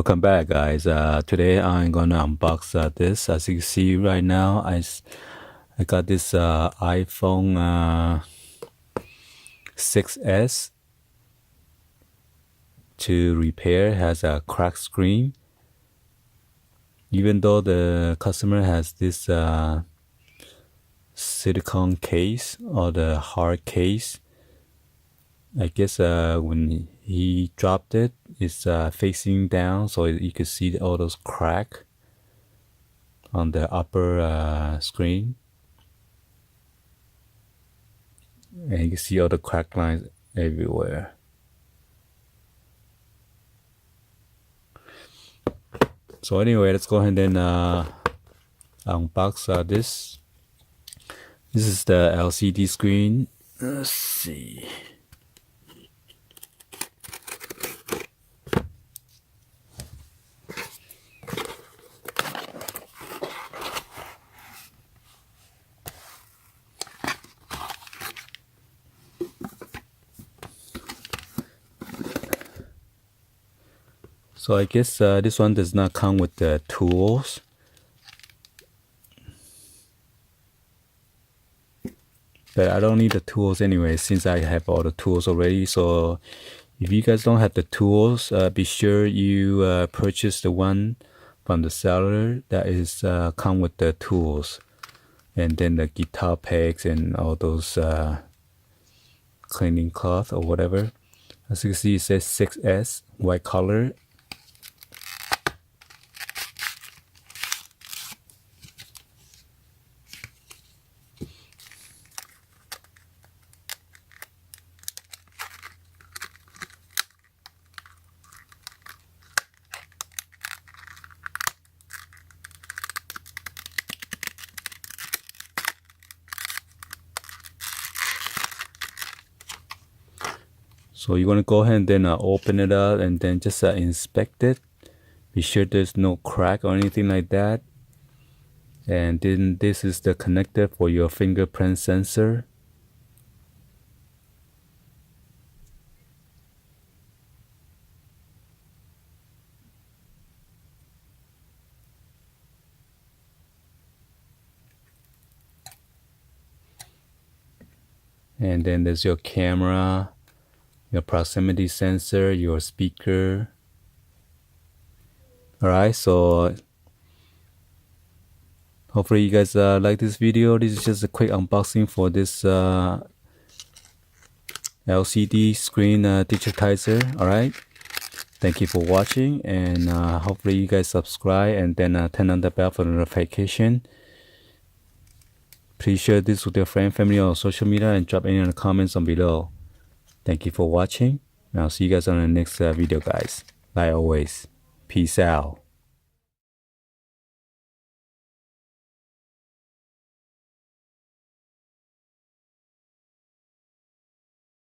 Welcome back, guys. Today I'm gonna unbox this. As you can see right now, I got this iPhone 6s to repair. It has a cracked screen. Even though the customer has this silicone case or the hard case, I guess when he dropped it, it's facing down, so you can see all those cracks on the upper screen, and you can see all the crack lines everywhere. So anyway, let's go ahead and unbox this. This is the LCD screen. Let's see. So I guess this one does not come with the tools. But I don't need the tools anyway, since I have all the tools already. So if you guys don't have the tools, be sure you purchase the one from the seller that is come with the tools, and then the guitar pegs and all those cleaning cloth or whatever. As you can see, it says 6S, white color. So you want to go ahead and then open it up and then just inspect it. Be sure there's no crack or anything like that. And then this is the connector for your fingerprint sensor. And then there's your camera, your proximity sensor, your speaker. Alright, so hopefully you guys like this video. This is just a quick unboxing for this LCD screen digitizer. Alright, thank you for watching, and hopefully you guys subscribe and then turn on the bell for notification. Please share this with your friend, family, or social media, and drop any in the comments on below. Thank you for watching, and I'll see you guys on the next video, guys. Like always, peace out.